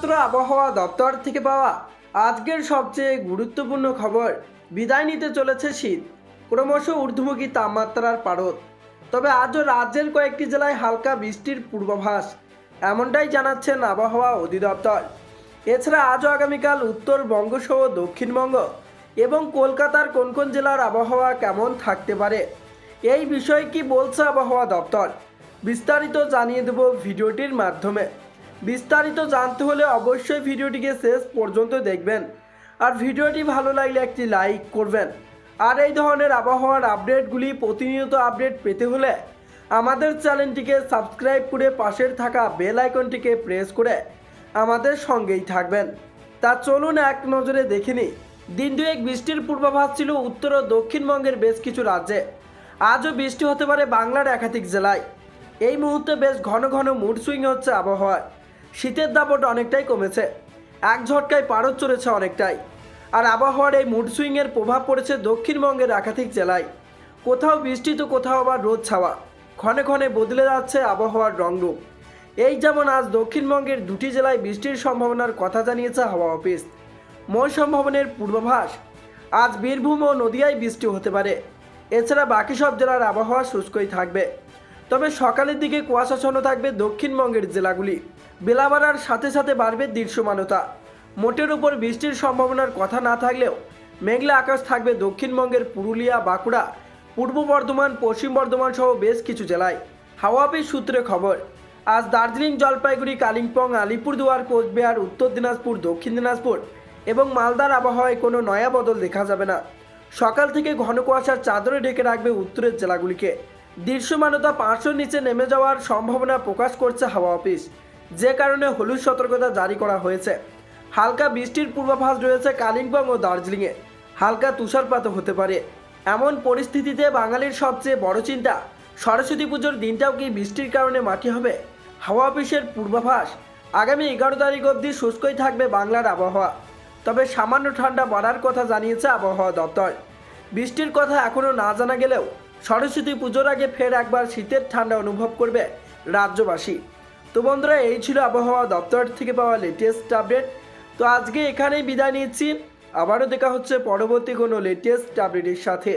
এইমাত্র আবহাওয়া দপ্তর থেকে পাওয়া আজকের সবচেয়ে গুরুত্বপূর্ণ খবর, বিদায় নিতে চলেছে শীত, ক্রমশ ঊর্ধ্বমুখী তাপমাত্রার পারদ। তবে আজও রাজ্যের কয়েকটি জেলায় হালকা বৃষ্টির পূর্বাভাস, এমনটাই জানাচ্ছেন আবহাওয়া অধিদপ্তর। এছাড়া আজও আগামীকাল উত্তরবঙ্গ সহ দক্ষিণবঙ্গ এবং কলকাতার কোন কোন জেলার আবহাওয়া কেমন থাকতে পারে, এই বিষয়ে কি বলছে আবহাওয়া দপ্তর, বিস্তারিত জানিয়ে দেব ভিডিওটির মাধ্যমে। বিস্তারিত জানতে হলে অবশ্যই ভিডিওটিকে শেষ পর্যন্ত দেখবেন, আর ভিডিওটি ভালো লাগলে একটি লাইক করবেন। আর এই ধরনের আবহাওয়ার আপডেটগুলি প্রতিনিয়ত আপডেট পেতে হলে আমাদের চ্যানেলটিকে সাবস্ক্রাইব করে পাশের থাকা বেল আইকনটিকে প্রেস করে আমাদের সঙ্গেই থাকবেন। তা চলুন এক নজরে দেখে নিই। দিন দুয়েক বৃষ্টির পূর্বাভাস ছিল উত্তর ও দক্ষিণবঙ্গের বেশ কিছু রাজ্যে। আজও বৃষ্টি হতে পারে বাংলার একাধিক জেলায়। এই মুহূর্তে বেশ ঘন ঘন মুড সুইং হচ্ছে আবহাওয়ায়। শীতের দাপট অনেকটাই কমেছে, এক ঝটকায় পারদ চড়েছে অনেকটাই। আর আবহাওয়ার এই মুড সুইংয়ের প্রভাব পড়েছে দক্ষিণবঙ্গের একাধিক জেলায়। কোথাও বৃষ্টি তো কোথাও আবার রোদ ছাওয়া, ক্ষণে ক্ষণে বদলে যাচ্ছে আবহাওয়ার রংরূপ। এই যেমন আজ দক্ষিণবঙ্গের দুটি জেলায় বৃষ্টির সম্ভাবনার কথা জানিয়েছে হাওয়া অফিস। মৌসুম ভবনের পূর্বাভাস, আজ বীরভূম ও নদিয়ায় বৃষ্টি হতে পারে। এছাড়া বাকি সব জেলার আবহাওয়া শুষ্কই থাকবে। তবে সকালের দিকে কুয়াশাচ্ছন্ন থাকবে দক্ষিণবঙ্গের জেলাগুলি। বেলা বাড়ার সাথে সাথে বাড়বে দৃশ্যমানতা। মোটের উপর বৃষ্টির সম্ভাবনার কথা না থাকলেও মেঘলা আকাশ থাকবে দক্ষিণবঙ্গের পুরুলিয়া, বাঁকুড়া, পূর্ব বর্ধমান, পশ্চিম বর্ধমান সহ বেশ কিছু জেলায়। হাওয়া অফিস সূত্রে খবর, আজ দার্জিলিং, জলপাইগুড়ি, কালিম্পং, আলিপুরদুয়ার, কোচবিহার, উত্তর দিনাজপুর, দক্ষিণ দিনাজপুর এবং মালদার আবহাওয়ায় কোনো নয়া বদল দেখা যাবে না। সকাল থেকে ঘন কুয়াশার চাদরে ঢেকে রাখবে উত্তরের জেলাগুলিকে। দৃশ্যমানতা 500-র নিচে নেমে যাওয়ার সম্ভাবনা প্রকাশ করছে হাওয়া অফিস, যে কারণে হলুদ সতর্কতা জারি করা হয়েছে। হালকা বৃষ্টির পূর্বাভাস রয়েছে কালিম্পং ও দার্জিলিংয়ে। হালকা তুষারপাতও হতে পারে। এমন পরিস্থিতিতে বাঙালির সবচেয়ে বড় চিন্তা, সরস্বতী পুজোর দিনটাও কি বৃষ্টির কারণে মাটি হবে? হাওয়া অফিসের পূর্বাভাস, আগামী 11 তারিখ অবধি শুষ্কই থাকবে বাংলার আবহাওয়া। তবে সামান্য ঠান্ডা বাড়ার কথা জানিয়েছে আবহাওয়া দপ্তর। বৃষ্টির কথা এখনও না জানা গেলেও সরস্বতী পুজোর আগে ফের একবার শীতের ঠান্ডা অনুভব করবে রাজ্যবাসী। তো বন্ধুরা, এই ছিল আবহাওয়া দপ্তর থেকে পাওয়া লেটেস্ট আপডেট। তো আজকে এখানেই বিদায় নিচ্ছি। আবারও দেখা হচ্ছে পরবর্তী কোনো লেটেস্ট আপডেটের সাথে।